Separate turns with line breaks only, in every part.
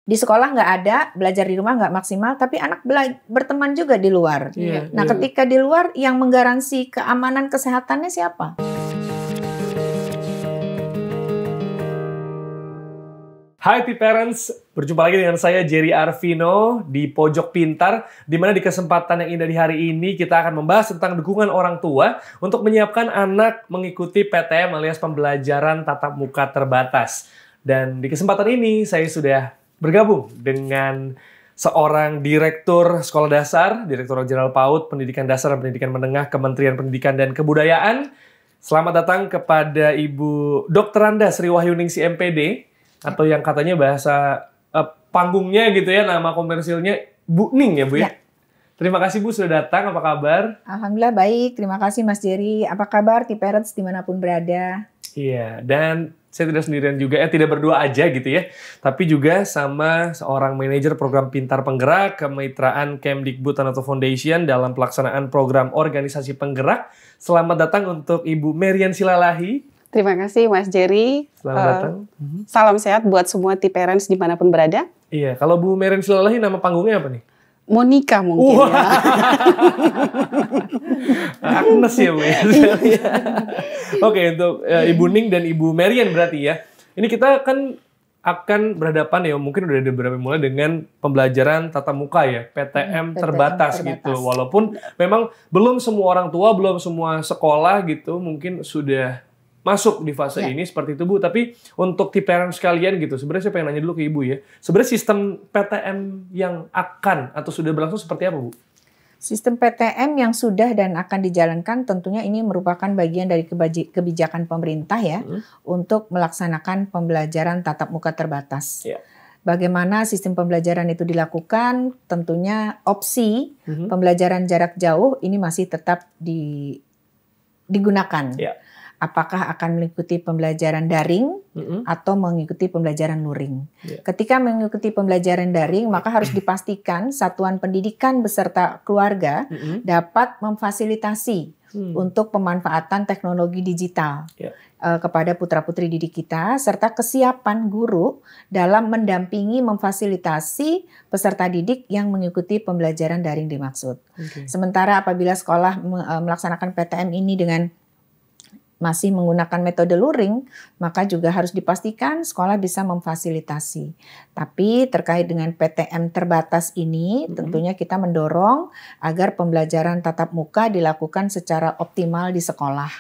Di sekolah nggak ada, belajar di rumah nggak maksimal, tapi anak berteman juga di luar. Nah, ketika di luar, yang menggaransi keamanan kesehatannya siapa?
Hai P-Parents, berjumpa lagi dengan saya Jerry Arvino di Pojok Pintar, di mana di kesempatan yang indah di hari ini kita akan membahas tentang dukungan orang tua untuk menyiapkan anak mengikuti PTM alias pembelajaran tatap muka terbatas. Dan di kesempatan ini saya sudah bergabung dengan seorang direktur sekolah dasar, Direktur Jenderal PAUD, Pendidikan Dasar dan Pendidikan Menengah, Kementerian Pendidikan dan Kebudayaan. Selamat datang kepada Ibu Dr. Randa Sri Wahyuningsi MPD, atau yang katanya bahasa panggungnya gitu ya, nama komersilnya Bu Ning ya Bu ya? Terima kasih Bu sudah datang, apa kabar?
Alhamdulillah baik, terima kasih Mas Jerry. Apa kabar P-Parents dimanapun berada?
Iya, dan saya tidak sendirian juga, tidak berdua aja gitu ya. Tapi juga sama seorang manajer program Pintar Penggerak, kemitraan Kemdikbud Tanato Foundation dalam pelaksanaan program organisasi penggerak. Selamat datang untuk Ibu Merian Silalahi.
Terima kasih Mas Jerry.
Selamat datang.
Salam sehat buat semua P-Parents dimanapun berada.
Iya, kalau Bu Merian Silalahi nama panggungnya apa nih?
Monica mungkin ya.
Agnes ya Bu ya. Oke, untuk Ibu Ning dan Ibu Merian berarti ya. Ini kita kan akan berhadapan ya, mungkin udah ada beberapa mulai dengan pembelajaran tatap muka ya, PTM terbatas gitu. Walaupun memang belum semua orang tua, belum semua sekolah gitu mungkin sudah masuk di fase ini seperti itu Bu. Tapi untuk P-Parents sekalian gitu, sebenarnya saya pengen nanya dulu ke Ibu ya. Sebenarnya sistem PTM yang akan atau sudah berlangsung seperti apa Bu?
Sistem PTM yang sudah dan akan dijalankan tentunya ini merupakan bagian dari kebijakan pemerintah ya untuk melaksanakan pembelajaran tatap muka terbatas. Bagaimana sistem pembelajaran itu dilakukan? Tentunya opsi pembelajaran jarak jauh ini masih tetap digunakan. Apakah akan mengikuti pembelajaran daring atau mengikuti pembelajaran luring. Ketika mengikuti pembelajaran daring, maka harus dipastikan satuan pendidikan beserta keluarga dapat memfasilitasi untuk pemanfaatan teknologi digital kepada putra-putri didik kita, serta kesiapan guru dalam mendampingi, memfasilitasi peserta didik yang mengikuti pembelajaran daring dimaksud. Sementara apabila sekolah melaksanakan PTM ini dengan masih menggunakan metode luring, maka juga harus dipastikan sekolah bisa memfasilitasi. Tapi terkait dengan PTM terbatas ini, tentunya kita mendorong agar pembelajaran tatap muka dilakukan secara optimal di sekolah.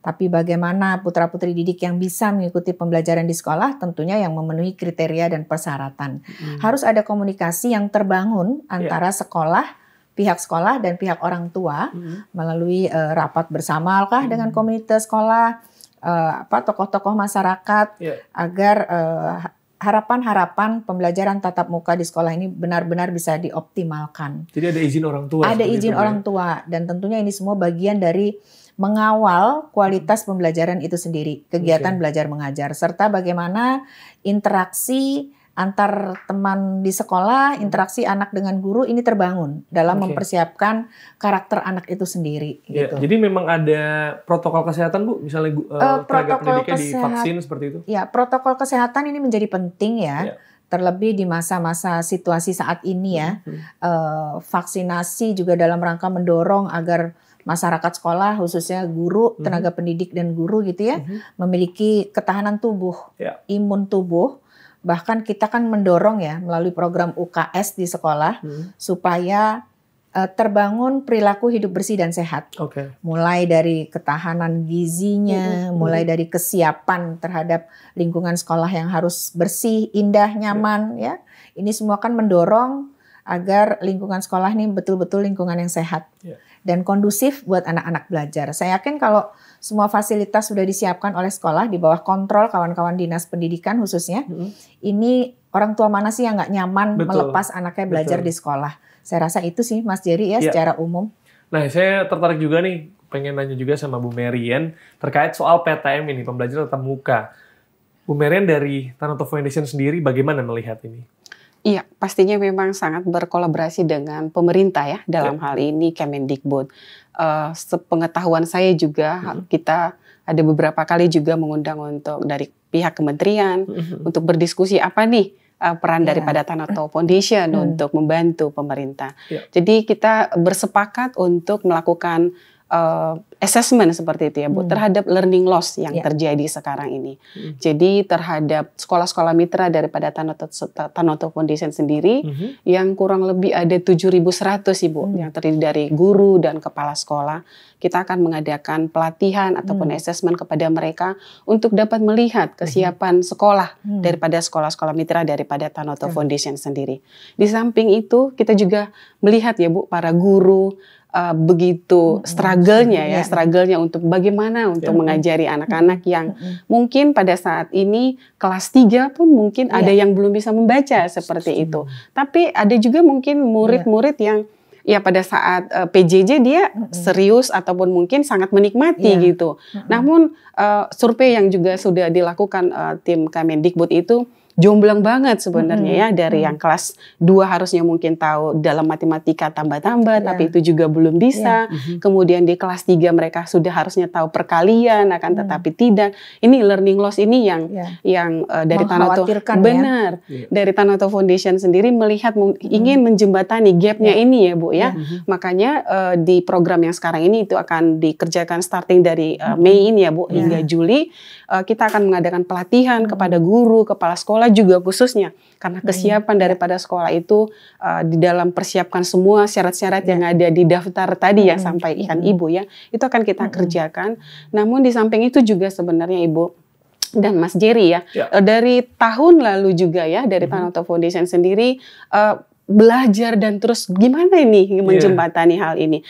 Tapi bagaimana putra-putri didik yang bisa mengikuti pembelajaran di sekolah, tentunya yang memenuhi kriteria dan persyaratan. Harus ada komunikasi yang terbangun antara pihak sekolah dan pihak orang tua melalui rapat bersama dengan komunitas sekolah, tokoh-tokoh masyarakat agar harapan-harapan pembelajaran tatap muka di sekolah ini benar-benar bisa dioptimalkan.
Jadi ada izin orang tua.
Ada izin orang tua dan tentunya ini semua bagian dari mengawal kualitas pembelajaran itu sendiri, kegiatan belajar mengajar serta bagaimana interaksi antar teman di sekolah, interaksi anak dengan guru ini terbangun dalam mempersiapkan karakter anak itu sendiri. Gitu.
Jadi memang ada protokol kesehatan Bu, misalnya tenaga pendidiknya divaksin seperti itu?
Ya, protokol kesehatan ini menjadi penting ya. Terlebih di masa-masa situasi saat ini ya. Vaksinasi juga dalam rangka mendorong agar masyarakat sekolah, khususnya guru, tenaga pendidik dan guru gitu ya, memiliki ketahanan tubuh, imun tubuh. Bahkan kita kan mendorong ya melalui program UKS di sekolah supaya terbangun perilaku hidup bersih dan sehat. Mulai dari ketahanan gizinya, mulai dari kesiapan terhadap lingkungan sekolah yang harus bersih, indah, nyaman ya. Ini semua kan mendorong agar lingkungan sekolah ini betul-betul lingkungan yang sehat dan kondusif buat anak-anak belajar. Saya yakin kalau semua fasilitas sudah disiapkan oleh sekolah di bawah kontrol kawan-kawan dinas pendidikan khususnya, ini orang tua mana sih yang nggak nyaman melepas anaknya belajar di sekolah? Saya rasa itu sih Mas Jerry ya secara umum.
Nah saya tertarik juga nih, pengen nanya juga sama Bu Merian terkait soal PTM ini, pembelajaran tatap muka. Bu Merian dari Tanato Foundation sendiri bagaimana melihat ini?
Iya, pastinya memang sangat berkolaborasi dengan pemerintah ya dalam hal ini Kemendikbud. Sepengetahuan saya juga kita ada beberapa kali juga mengundang untuk dari pihak kementerian untuk berdiskusi apa nih peran daripada Tanoto Foundation untuk membantu pemerintah. Jadi kita bersepakat untuk melakukan assessment seperti itu ya Bu, terhadap learning loss yang terjadi sekarang ini. Jadi terhadap sekolah-sekolah mitra daripada Tanoto Foundation sendiri yang kurang lebih ada 7.100 Ibu yang terdiri dari guru dan kepala sekolah. Kita akan mengadakan pelatihan ataupun assessment kepada mereka untuk dapat melihat kesiapan sekolah daripada sekolah-sekolah mitra daripada Tanoto Foundation sendiri. Di samping itu kita juga melihat ya Bu, para guru begitu struggle-nya untuk bagaimana untuk mengajari anak-anak yang mungkin pada saat ini kelas 3 pun mungkin ada yang belum bisa membaca seperti itu. Tapi ada juga mungkin murid-murid yang ya pada saat PJJ dia serius ataupun mungkin sangat menikmati gitu. Namun survei yang juga sudah dilakukan tim Kemendikbud itu jomblang banget sebenarnya ya, dari yang kelas 2 harusnya mungkin tahu dalam matematika tambah-tambah tapi itu juga belum bisa. Kemudian di kelas 3 mereka sudah harusnya tahu perkalian akan tetapi tidak. Ini learning loss ini yang dari Tanoto benar. Dari Tanoto Foundation sendiri melihat ingin menjembatani gapnya ini ya Bu ya. Makanya di program yang sekarang ini itu akan dikerjakan starting dari Mei ini ya Bu hingga Juli. Kita akan mengadakan pelatihan kepada guru, kepala sekolah juga khususnya karena kesiapan daripada sekolah itu di dalam persiapkan semua syarat-syarat yang ada di daftar tadi yang sampaikan Ibu ya, itu akan kita kerjakan. Namun di samping itu juga sebenarnya Ibu dan Mas Jerry ya, dari tahun lalu juga ya dari Tanoto Foundation sendiri belajar dan terus gimana ini menjembatani hal ini.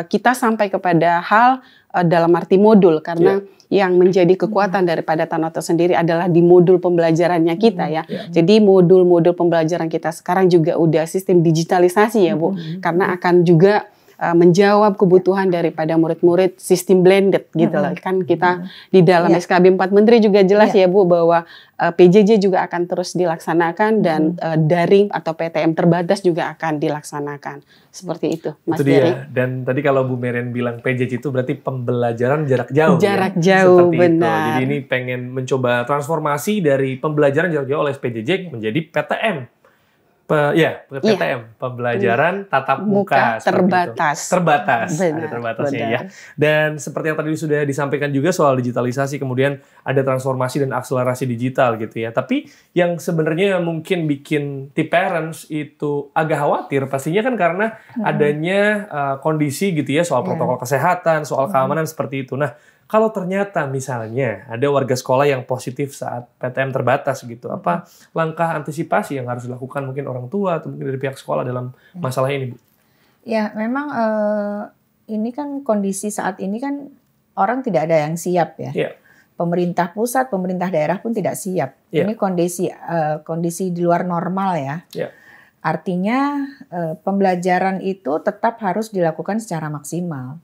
Kita sampai kepada hal dalam arti modul karena yang menjadi kekuatan daripada Tanoto sendiri adalah di modul pembelajarannya kita ya. Jadi modul-modul pembelajaran kita sekarang juga udah sistem digitalisasi ya Bu, karena akan juga menjawab kebutuhan daripada murid-murid sistem blended gitu loh. Kan kita di dalam SKB 4 Menteri juga jelas ya Bu bahwa PJJ juga akan terus dilaksanakan dan daring atau PTM terbatas juga akan dilaksanakan. Seperti itu Mas Jerry.
Dan tadi kalau Bu Merian bilang PJJ itu berarti pembelajaran jarak jauh.
Jarak jauh,
seperti
benar.
Itu. Jadi ini pengen mencoba transformasi dari pembelajaran jarak jauh oleh PJJ menjadi PTM. PTM, pembelajaran tatap muka
terbatas.
Ada terbatasnya ya. Dan seperti yang tadi sudah disampaikan juga soal digitalisasi, kemudian ada transformasi dan akselerasi digital gitu ya. Tapi yang sebenarnya mungkin bikin parents itu agak khawatir pastinya kan karena adanya kondisi gitu ya soal protokol kesehatan, soal keamanan seperti itu. Nah, kalau ternyata misalnya ada warga sekolah yang positif saat PTM terbatas gitu, apa langkah antisipasi yang harus dilakukan mungkin orang tua atau mungkin dari pihak sekolah dalam masalah ini, Bu?
Ya, memang ini kan kondisi saat ini kan orang tidak ada yang siap ya. Pemerintah pusat, pemerintah daerah pun tidak siap. Ini kondisi di luar normal ya. Artinya pembelajaran itu tetap harus dilakukan secara maksimal.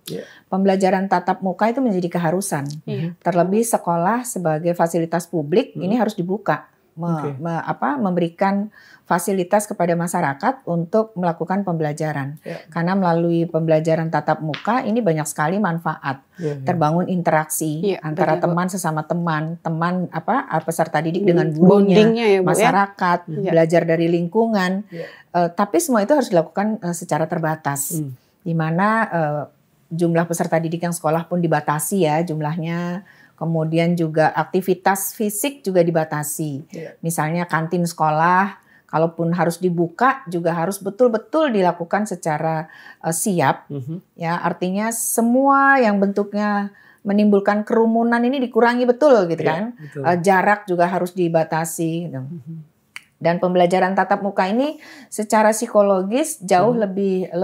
Pembelajaran tatap muka itu menjadi keharusan. Terlebih sekolah sebagai fasilitas publik ini harus dibuka, memberikan fasilitas kepada masyarakat untuk melakukan pembelajaran. Karena melalui pembelajaran tatap muka ini banyak sekali manfaat. Terbangun interaksi antara teman sesama teman, peserta didik dengan gurunya, masyarakat, belajar dari lingkungan. Tapi semua itu harus dilakukan secara terbatas. Di mana jumlah peserta didik yang sekolah pun dibatasi ya jumlahnya. Kemudian juga aktivitas fisik juga dibatasi. Misalnya kantin sekolah kalaupun harus dibuka juga harus betul-betul dilakukan secara siap. Ya, artinya semua yang bentuknya menimbulkan kerumunan ini dikurangi betul gitu kan. Jarak juga harus dibatasi gitu. Dan pembelajaran tatap muka ini secara psikologis jauh lebih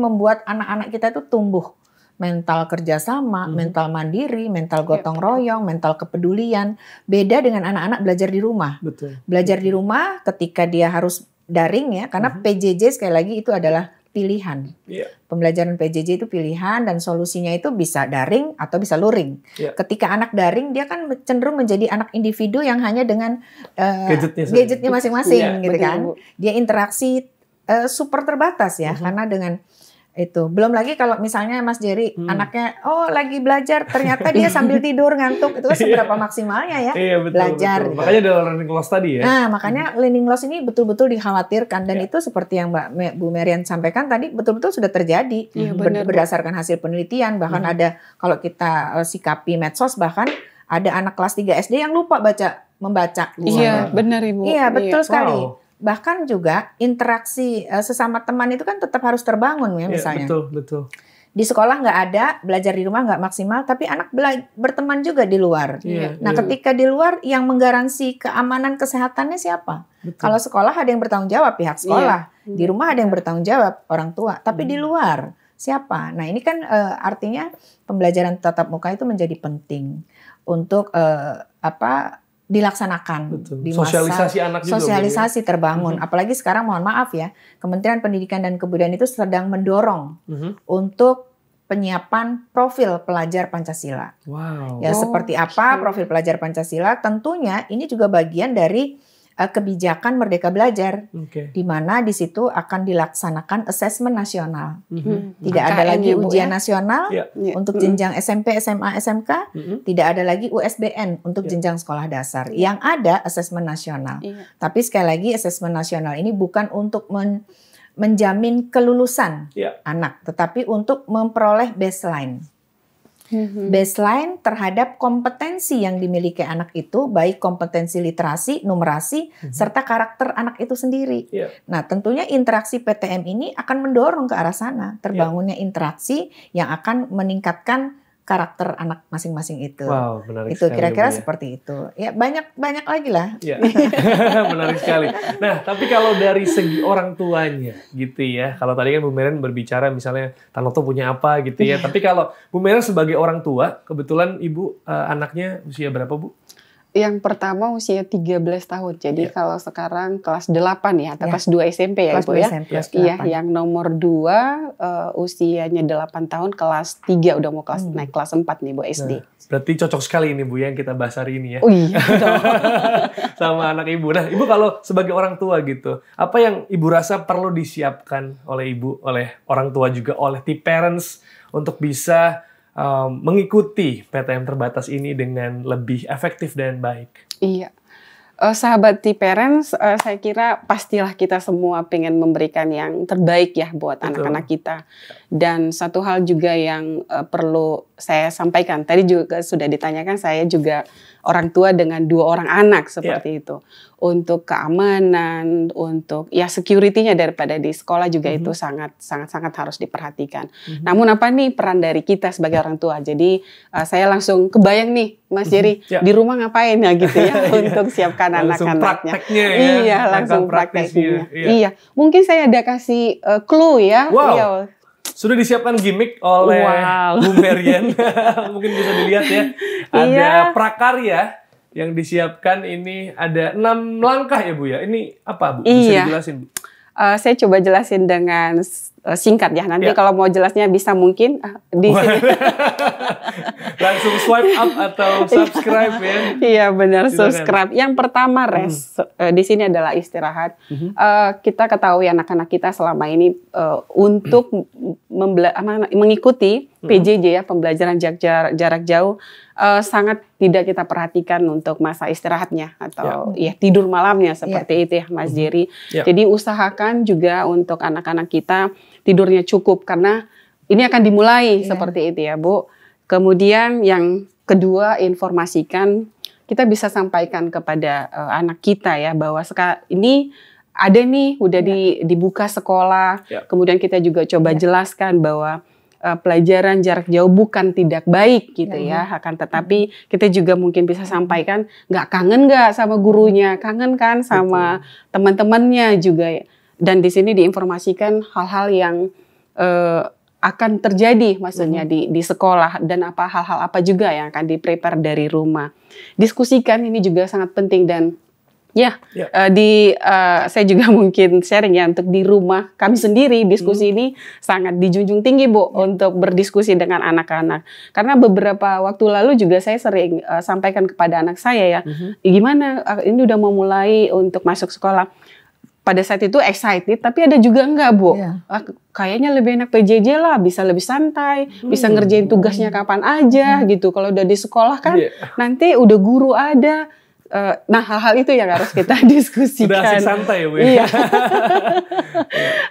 membuat anak-anak kita itu tumbuh mental kerjasama, mental mandiri, mental gotong royong, mental kepedulian. Beda dengan anak-anak belajar di rumah. Belajar di rumah ketika dia harus daring ya, karena PJJ sekali lagi itu adalah pilihan. Pembelajaran PJJ itu pilihan dan solusinya itu bisa daring atau bisa luring. Ketika anak daring dia kan cenderung menjadi anak individu yang hanya dengan gadgetnya masing-masing gitu kan. Dia interaksi super terbatas ya, karena dengan Itu belum lagi kalau misalnya Mas Jerry anaknya lagi belajar ternyata dia sambil tidur ngantuk, itu kan seberapa maksimalnya ya belajar.
Betul. Makanya ada learning loss tadi ya.
Nah makanya learning loss ini betul-betul dikhawatirkan dan itu seperti yang Bu Marian sampaikan tadi betul-betul sudah terjadi berdasarkan hasil penelitian. Bahkan ada kalau kita sikapi medsos, bahkan ada anak kelas 3 SD yang lupa membaca.
Iya benar Ibu.
Iya betul sekali. Bahkan juga interaksi sesama teman itu kan tetap harus terbangun ya misalnya.
Betul.
Di sekolah nggak ada, belajar di rumah nggak maksimal, tapi anak berteman juga di luar. Ketika di luar yang menggaransi keamanan kesehatannya siapa? Kalau sekolah ada yang bertanggung jawab pihak sekolah, di rumah ada yang bertanggung jawab orang tua, tapi di luar siapa? Nah ini kan artinya pembelajaran tatap muka itu menjadi penting untuk dilaksanakan di masa
sosialisasi anak juga.
Sosialisasi terbangun. Apalagi sekarang mohon maaf ya, Kementerian Pendidikan dan Kebudayaan itu sedang mendorong untuk penyiapan profil pelajar Pancasila. Ya seperti apa profil pelajar Pancasila? Tentunya ini juga bagian dari kebijakan Merdeka Belajar, di mana di situ akan dilaksanakan asesmen nasional. Tidak ada lagi ujian nasional untuk jenjang SMP, SMA, SMK. Tidak ada lagi USBN untuk jenjang sekolah dasar. Yang ada asesmen nasional. Tapi sekali lagi asesmen nasional ini bukan untuk menjamin kelulusan anak, tetapi untuk memperoleh baseline. Baseline terhadap kompetensi yang dimiliki anak itu, baik kompetensi literasi, numerasi, serta karakter anak itu sendiri. Nah tentunya interaksi PTM ini akan mendorong ke arah sana, terbangunnya interaksi yang akan meningkatkan karakter anak masing-masing itu.
Wow, menarik
itu
sekali,
kira-kira
Bu,
seperti itu. Ya banyak lagi lah.
Menarik sekali. Nah, tapi kalau dari segi orang tuanya gitu ya. Kalau tadi kan Bu Marian berbicara misalnya Tanoto punya apa gitu ya. Tapi kalau Bu Marian sebagai orang tua, kebetulan Ibu anaknya usia berapa, Bu?
Yang pertama usia 13 tahun. Jadi kalau sekarang kelas 8 ya, atau kelas 2 SMP ya, Ibu ya. Iya, yang nomor 2 usianya 8 tahun, kelas 3 udah mau naik kelas 4 nih Bu SD.
Nah, berarti cocok sekali ini Bu yang kita bahas hari ini ya.
Oh iya.
Sama anak Ibu. Nah, Ibu kalau sebagai orang tua gitu, apa yang Ibu rasa perlu disiapkan oleh Ibu, oleh orang tua juga, oleh T-Parents untuk bisa mengikuti PTM terbatas ini dengan lebih efektif dan baik?
Iya. Sahabat T-Parents, saya kira pastilah kita semua pengen memberikan yang terbaik ya buat anak-anak kita. Dan satu hal juga yang perlu saya sampaikan, tadi juga sudah ditanyakan, saya juga orang tua dengan 2 orang anak seperti itu. Untuk keamanan, untuk ya security-nya daripada di sekolah juga itu sangat harus diperhatikan. Namun apa nih peran dari kita sebagai orang tua? Jadi saya langsung kebayang nih Mas Jerry di rumah ngapain ya gitu ya untuk siapkan anak-anaknya. Iya, langsung prakteknya. Iya, mungkin saya ada kasih clue ya.
Wow. Sudah disiapkan gimmick oleh Bu Marian. Mungkin bisa dilihat ya. Ada prakarya yang disiapkan, ini ada 6 langkah ya Bu ya. Ini apa Bu? Bisa dijelasin Bu?
Saya coba jelasin dengan singkat ya. Nanti kalau mau jelasnya bisa mungkin di sini.
Langsung swipe up atau subscribe ya.
Iya benar, subscribe. Yang pertama di sini adalah istirahat. Kita ketahui anak-anak kita selama ini untuk mengikuti PJJ ya, pembelajaran jarak jauh, sangat tidak kita perhatikan untuk masa istirahatnya atau ya tidur malamnya seperti itu ya Mas Jerry. Jadi usahakan juga untuk anak-anak kita tidurnya cukup karena ini akan dimulai seperti itu ya Bu. Kemudian yang kedua, informasikan, kita bisa sampaikan kepada anak kita ya bahwa ini ada nih udah dibuka sekolah. Kemudian kita juga coba jelaskan bahwa pelajaran jarak jauh bukan tidak baik gitu ya, akan tetapi kita juga mungkin bisa sampaikan nggak kangen nggak sama gurunya, kangen kan sama teman-temannya juga, dan di sini diinformasikan hal-hal yang akan terjadi maksudnya di sekolah dan hal-hal apa juga yang akan di-prepare dari rumah. Diskusikan ini juga sangat penting dan saya juga mungkin sharing ya untuk di rumah kami sendiri diskusi ini sangat dijunjung tinggi Bu untuk berdiskusi dengan anak-anak. Karena beberapa waktu lalu juga saya sering sampaikan kepada anak saya ya, gimana ini udah mau mulai untuk masuk sekolah. pada saat itu excited, tapi ada juga enggak, Bu. Kayaknya lebih enak PJJ lah, bisa lebih santai, bisa ngerjain tugasnya kapan aja gitu. Kalau udah di sekolah kan nanti udah guru ada. Nah, hal-hal itu yang harus kita diskusikan.
Sudah asik santai ya, Bu.
Iya.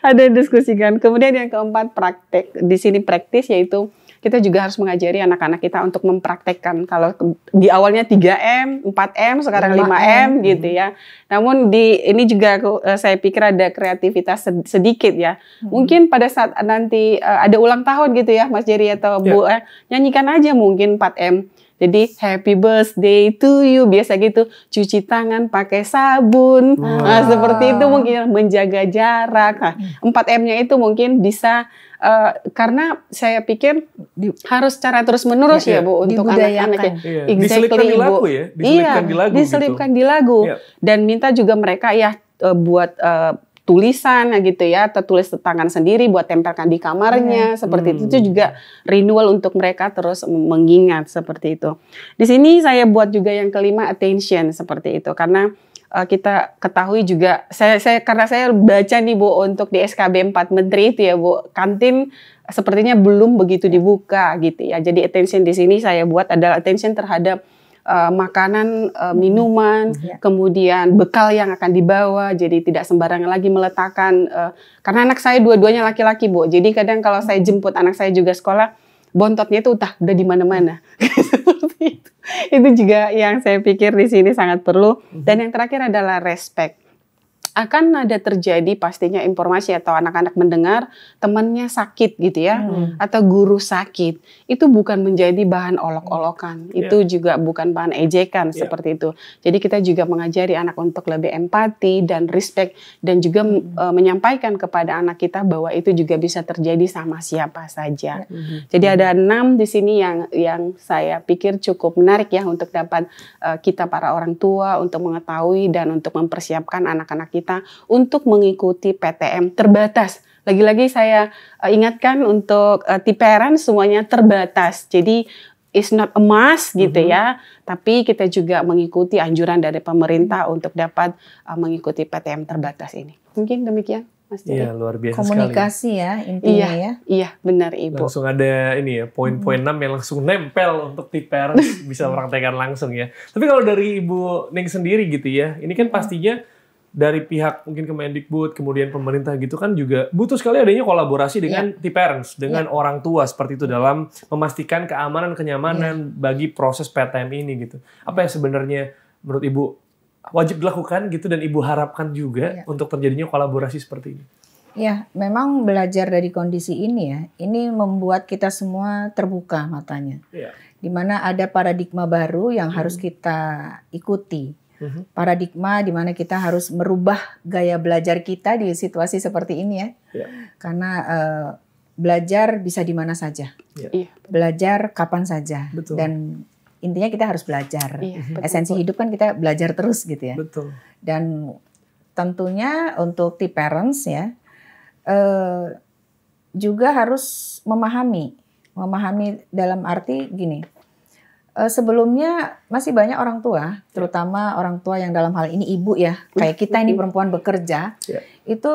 Ada diskusikan. Kemudian yang keempat, praktek. Di sini praktis, yaitu kita juga harus mengajari anak-anak kita untuk mempraktekkan. Kalau di awalnya 3M, 4M, sekarang 5M gitu ya. Namun ini juga saya pikir ada kreativitas sedikit ya. Mungkin pada saat nanti ada ulang tahun gitu ya, Mas Jerry atau Bu, nyanyikan aja mungkin 4M. Jadi happy birthday to you, biasa gitu, cuci tangan pakai sabun, nah, seperti itu mungkin, menjaga jarak. Nah, 4M-nya itu mungkin bisa karena saya pikir harus cara terus menerus ya Bu untuk anak-anak ya.
Diselipkan di lagu ya,
diselipkan di lagu. Dan minta juga mereka ya buat tulisan gitu ya, atau tulis tangan sendiri buat tempelkan di kamarnya, seperti itu juga renewal untuk mereka terus mengingat seperti itu. Di sini saya buat juga yang kelima, attention, seperti itu, karena kita ketahui juga, karena saya baca nih Bu untuk di SKB 4 Menteri itu ya Bu, kantin sepertinya belum begitu dibuka gitu ya. Jadi attention di sini saya buat adalah attention terhadap makanan, minuman, kemudian bekal yang akan dibawa, jadi tidak sembarangan lagi meletakkan. Karena anak saya dua-duanya laki-laki Bu, jadi kadang kalau saya jemput anak saya juga sekolah, bontotnya itu udah di mana-mana. Seperti itu. Itu juga yang saya pikir di sini sangat perlu. Dan yang terakhir adalah respect. Akan ada terjadi pastinya informasi atau anak-anak mendengar temannya sakit gitu ya, atau guru sakit, itu bukan menjadi bahan olok-olokan, itu juga bukan bahan ejekan seperti itu. Jadi kita juga mengajari anak untuk lebih empati dan respect, dan juga menyampaikan kepada anak kita bahwa itu juga bisa terjadi sama siapa saja. Jadi ada 6 di sini yang saya pikir cukup menarik ya untuk dapat kita para orang tua untuk mengetahui dan untuk mempersiapkan anak-anak kita untuk mengikuti PTM terbatas. Lagi-lagi saya ingatkan untuk T-parents semuanya terbatas. Jadi it's not a must gitu ya, tapi kita juga mengikuti anjuran dari pemerintah untuk dapat mengikuti PTM terbatas ini. Mungkin demikian, Mas Jerry.
Iya, luar biasa
komunikasi
sekali.
Ya intinya ya.
Iya, benar Ibu.
Langsung ada ini ya, poin-poin 6 yang langsung nempel untuk T-parents bisa praktekkan langsung ya. Tapi kalau dari Ibu Ning sendiri gitu ya, ini kan pastinya dari pihak mungkin Kemendikbud, kemudian pemerintah gitu kan juga butuh sekali adanya kolaborasi dengan T-parents, dengan orang tua seperti itu dalam memastikan keamanan, kenyamanan bagi proses PTM ini gitu. Apa yang sebenarnya menurut Ibu wajib dilakukan gitu dan Ibu harapkan juga untuk terjadinya kolaborasi seperti ini?
Ya, memang belajar dari kondisi ini ya, ini membuat kita semua terbuka matanya. Di mana ada paradigma baru yang harus kita ikuti. Paradigma di mana kita harus merubah gaya belajar kita di situasi seperti ini ya. Karena belajar bisa di mana saja. Belajar kapan saja. Dan intinya kita harus belajar. Esensi hidup kan kita belajar terus gitu ya. Dan tentunya untuk T-parents ya, juga harus memahami dalam arti gini. Sebelumnya masih banyak orang tua, terutama orang tua yang dalam hal ini ibu ya, kayak kita ini perempuan bekerja, itu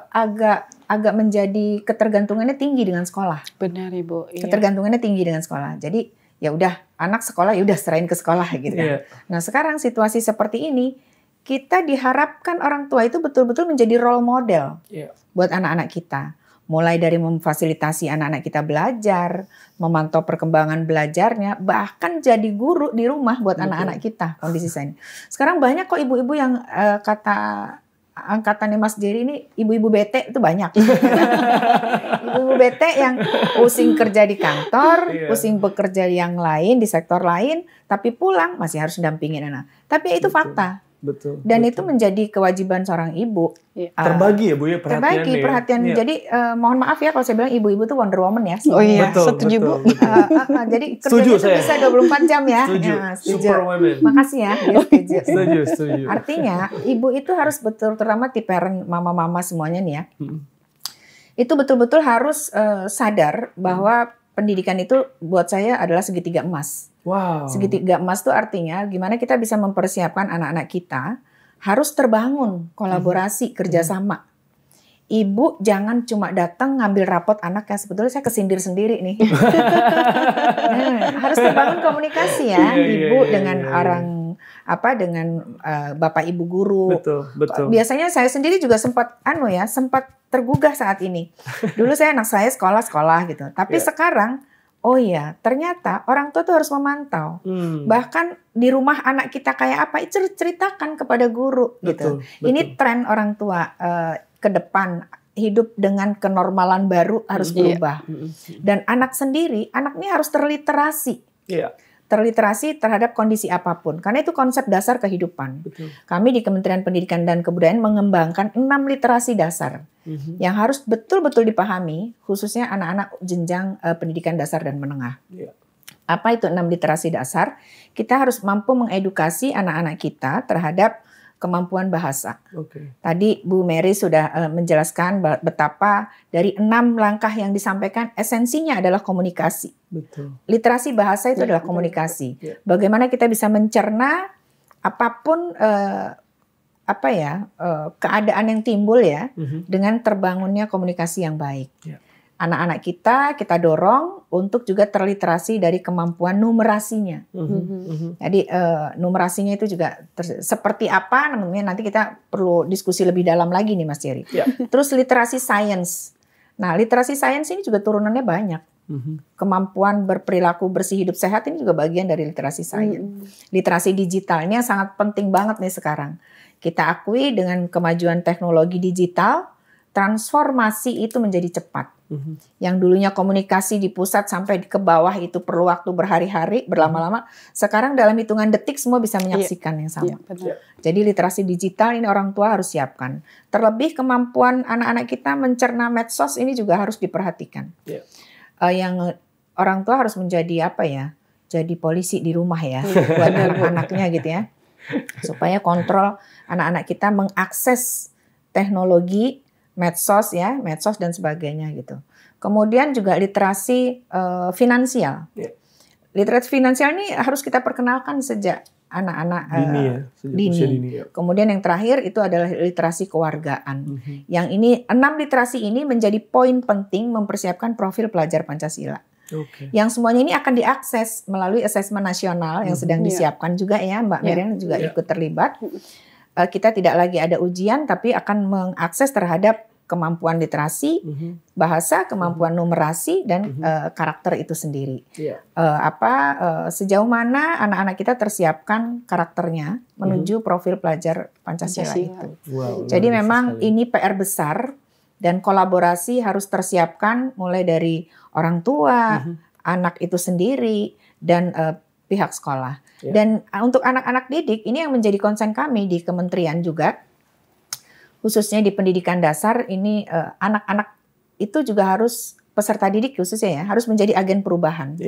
agak menjadi ketergantungannya tinggi dengan sekolah.
Benar Ibu.
Ketergantungannya tinggi dengan sekolah. Jadi ya udah anak sekolah ya udah serahin ke sekolah gitu kan. Nah sekarang situasi seperti ini, kita diharapkan orang tua itu betul-betul menjadi role model buat anak-anak kita. Mulai dari memfasilitasi anak-anak kita belajar, memantau perkembangan belajarnya, bahkan jadi guru di rumah buat anak-anak kita kondisi saya ini. Sekarang banyak kok ibu-ibu yang kata angkatannya Mas Jerry ini ibu-ibu bete itu banyak. Ibu-ibu bete yang pusing kerja di kantor, pusing bekerja yang lain di sektor lain, tapi pulang masih harus dampingin anak. Tapi itu fakta. Dan itu menjadi kewajiban seorang ibu.
Terbagi ya Bu ya perhatian.
Terbagi perhatian. Jadi mohon maaf ya kalau saya bilang ibu-ibu itu Wonder Woman ya.
Oh iya, setuju Bu.
Jadi kerjanya itu bisa 24 jam ya.
Setuju. Super women.
Makasih ya.
Setuju.
Artinya ibu itu harus betul, terutama T-parent mama-mama semuanya nih ya. Itu betul-betul harus sadar bahwa pendidikan itu buat saya adalah segitiga emas. Segitiga emas itu artinya gimana kita bisa mempersiapkan anak-anak kita harus terbangun kolaborasi kerjasama. Ibu jangan cuma datang ngambil rapot anak, ya sebetulnya saya kesindir sendiri nih. Harus terbangun komunikasi ya, ibu dengan orang dengan bapak ibu guru.
Betul.
Biasanya saya sendiri juga sempat sempat tergugah saat ini. Dulu anak saya sekolah gitu, tapi sekarang ternyata orang tua tuh harus memantau. Bahkan di rumah anak kita kayak apa, itu ceritakan kepada guru gitu. Ini tren orang tua ke depan, hidup dengan kenormalan baru harus berubah. Dan anak sendiri, anak ini harus terliterasi. Terliterasi terhadap kondisi apapun. Karena itu konsep dasar kehidupan. Kami di Kementerian Pendidikan dan Kebudayaan mengembangkan 6 literasi dasar yang harus betul-betul dipahami, khususnya anak-anak jenjang pendidikan dasar dan menengah. Apa itu 6 literasi dasar? Kita harus mampu mengedukasi anak-anak kita terhadap kemampuan bahasa. Tadi Bu Mary sudah menjelaskan betapa dari 6 langkah yang disampaikan, esensinya adalah komunikasi. Literasi bahasa itu adalah komunikasi. Bagaimana kita bisa mencerna apapun keadaan yang timbul ya, dengan terbangunnya komunikasi yang baik. Anak-anak kita dorong untuk juga terliterasi dari kemampuan numerasinya. Jadi numerasinya itu juga seperti apa namanya, nanti kita perlu diskusi lebih dalam lagi nih Mas Jerry. Terus literasi sains. Nah, literasi sains ini juga turunannya banyak. Kemampuan berperilaku bersih hidup sehat ini juga bagian dari literasi sains. Literasi digitalnya sangat penting banget nih sekarang. Kita akui dengan kemajuan teknologi digital, transformasi itu menjadi cepat. Yang dulunya komunikasi di pusat sampai ke bawah itu perlu waktu berhari-hari, berlama-lama. Sekarang dalam hitungan detik semua bisa menyaksikan yang sama. Jadi literasi digital ini orang tua harus siapkan. Terlebih kemampuan anak-anak kita mencerna medsos ini juga harus diperhatikan. Yang orang tua harus menjadi jadi polisi di rumah ya, buat anak-anaknya gitu ya. Supaya kontrol anak-anak kita mengakses teknologi, medsos dan sebagainya gitu. Kemudian juga literasi finansial. Literasi finansial ini harus kita perkenalkan sejak anak-anak dini. Kemudian yang terakhir itu adalah literasi kewargaan. Yang ini 6 literasi ini menjadi poin penting mempersiapkan profil pelajar Pancasila. Yang semuanya ini akan diakses melalui asesmen nasional yang sedang disiapkan juga ya, Mbak Miriam juga ikut terlibat. Kita tidak lagi ada ujian, tapi akan mengakses terhadap kemampuan literasi, bahasa, kemampuan numerasi, dan karakter itu sendiri. Sejauh mana anak-anak kita tersiapkan karakternya menuju profil pelajar Pancasila itu. Jadi memang ini PR besar dan kolaborasi harus tersiapkan mulai dari orang tua, anak itu sendiri, dan pihak sekolah. Dan untuk anak-anak didik, ini yang menjadi konsen kami di kementerian juga, khususnya di pendidikan dasar, ini anak-anak itu juga harus, peserta didik khususnya ya, harus menjadi agen perubahan.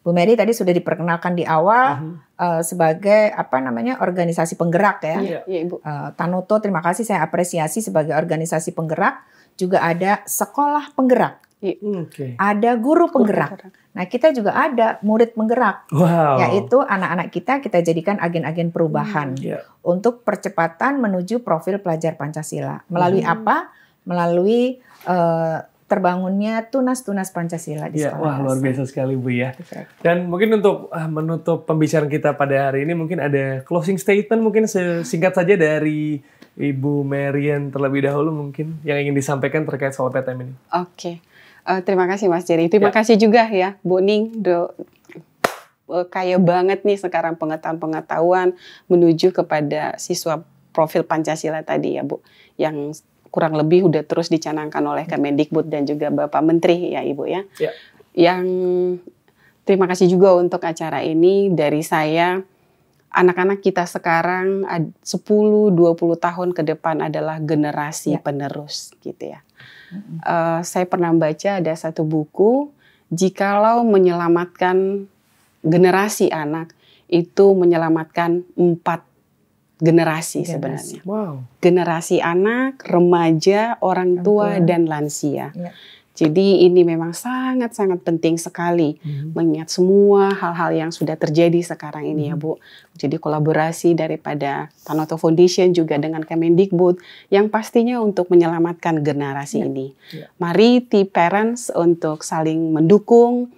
Bu Mary tadi sudah diperkenalkan di awal sebagai organisasi penggerak ya.
Ibu.
Tanoto, terima kasih, saya apresiasi sebagai organisasi penggerak. Juga ada sekolah penggerak. Ada guru penggerak. Nah, kita juga ada murid penggerak. Yaitu anak-anak kita jadikan agen-agen perubahan untuk percepatan menuju profil pelajar Pancasila. Melalui apa? Melalui terbangunnya tunas-tunas Pancasila di sekolah.
Luar biasa sekali Bu ya. Dan mungkin untuk menutup pembicaraan kita pada hari ini, mungkin ada closing statement mungkin singkat saja dari Ibu Marian terlebih dahulu mungkin yang ingin disampaikan terkait soal PTM ini.
Terima kasih Mas Jerry. Terima kasih juga ya Bu Ning. Kaya banget nih sekarang pengetahuan menuju kepada siswa profil Pancasila tadi ya Bu. Yang kurang lebih udah terus dicanangkan oleh Kemendikbud dan juga Bapak Menteri ya Ibu ya. Yang terima kasih juga untuk acara ini dari saya. Anak-anak kita sekarang 10-20 tahun ke depan adalah generasi penerus gitu ya. Saya pernah baca ada satu buku, jikalau menyelamatkan generasi anak itu menyelamatkan 4 generasi sebenarnya. Generasi anak, remaja, orang tua dan lansia. Jadi ini memang sangat-sangat penting sekali mengingat semua hal-hal yang sudah terjadi sekarang ini ya Bu. Jadi kolaborasi daripada Tanoto Foundation juga dengan Kemendikbud yang pastinya untuk menyelamatkan generasi ini. Mari T-Parents untuk saling mendukung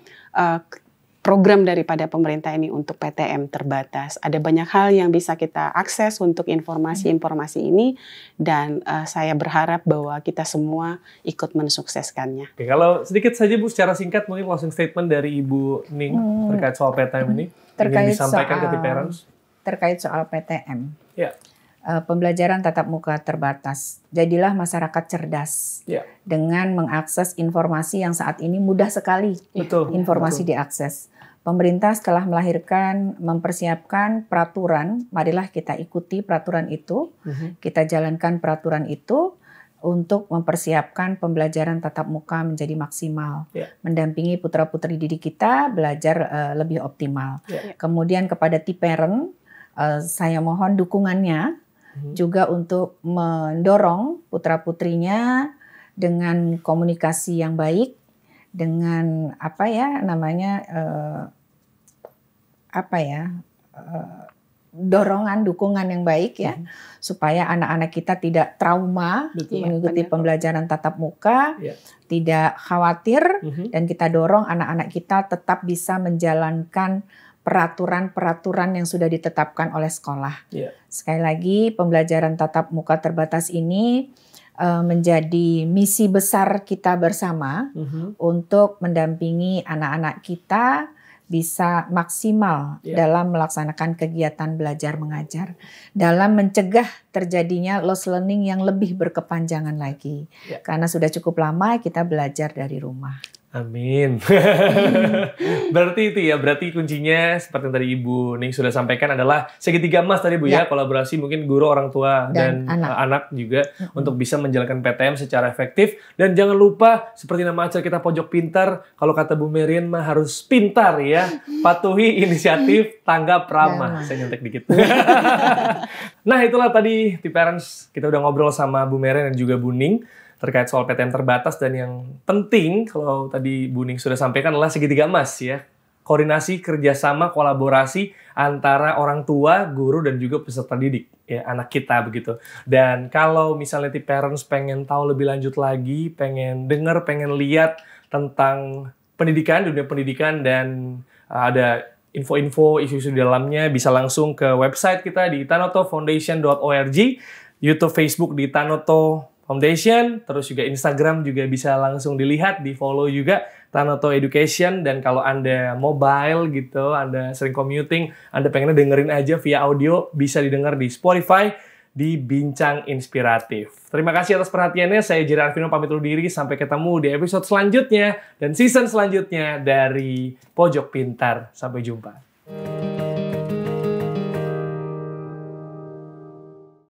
program daripada pemerintah ini untuk PTM terbatas. Ada banyak hal yang bisa kita akses untuk informasi-informasi ini dan saya berharap bahwa kita semua ikut mensukseskannya.
Oke, kalau sedikit saja Bu, secara singkat mungkin closing statement dari Ibu Ning terkait soal PTM ini ingin disampaikan ke T-Parents.
Terkait soal PTM.
Ya.
Pembelajaran tatap muka terbatas. Jadilah masyarakat cerdas dengan mengakses informasi yang saat ini mudah sekali. Informasi diakses. Pemerintah setelah melahirkan, mempersiapkan peraturan, marilah kita ikuti peraturan itu, kita jalankan peraturan itu untuk mempersiapkan pembelajaran tatap muka menjadi maksimal, mendampingi putra-putri didik kita belajar lebih optimal. Kemudian kepada T-Parent, saya mohon dukungannya juga untuk mendorong putra-putrinya dengan komunikasi yang baik, dengan dorongan, dukungan yang baik ya, supaya anak-anak kita tidak trauma mengikuti pembelajaran tatap muka, tidak khawatir, dan kita dorong anak-anak kita tetap bisa menjalankan peraturan-peraturan yang sudah ditetapkan oleh sekolah. Sekali lagi, pembelajaran tatap muka terbatas ini menjadi misi besar kita bersama untuk mendampingi anak-anak kita bisa maksimal dalam melaksanakan kegiatan belajar mengajar, dalam mencegah terjadinya lost learning yang lebih berkepanjangan lagi. Karena sudah cukup lama kita belajar dari rumah.
Amin. Berarti itu ya, berarti kuncinya seperti yang tadi Ibu Ning sudah sampaikan adalah segitiga emas tadi Bu ya, kolaborasi mungkin guru, orang tua, dan anak juga untuk bisa menjalankan PTM secara efektif. Dan jangan lupa seperti nama acara kita Pojok Pintar, kalau kata Bu Marian mah harus pintar ya, patuhi inisiatif tanggap ramah. Saya nyontek dikit. Nah itulah tadi T-Parents, kita udah ngobrol sama Bu Marian dan juga Bu Ning terkait soal PTM terbatas, dan yang penting kalau tadi Bu Ning sudah sampaikan adalah segitiga emas ya. Koordinasi, kerjasama, kolaborasi antara orang tua, guru, dan juga peserta didik ya, anak kita begitu. Dan kalau misalnya T-Parents pengen tahu lebih lanjut lagi, pengen dengar, pengen lihat tentang pendidikan, dunia pendidikan, dan ada info-info, isu-isu di dalamnya, bisa langsung ke website kita di tanotofoundation.org, YouTube, Facebook di Tanoto Foundation, terus juga Instagram juga bisa langsung dilihat, di-follow juga Tanoto Education. Dan kalau Anda mobile gitu, Anda sering commuting, Anda pengennya dengerin aja via audio, bisa didengar di Spotify, di Bincang Inspiratif. Terima kasih atas perhatiannya, saya Jerry Arvino pamit undur diri, sampai ketemu di episode selanjutnya dan season selanjutnya dari Pojok Pintar. Sampai jumpa.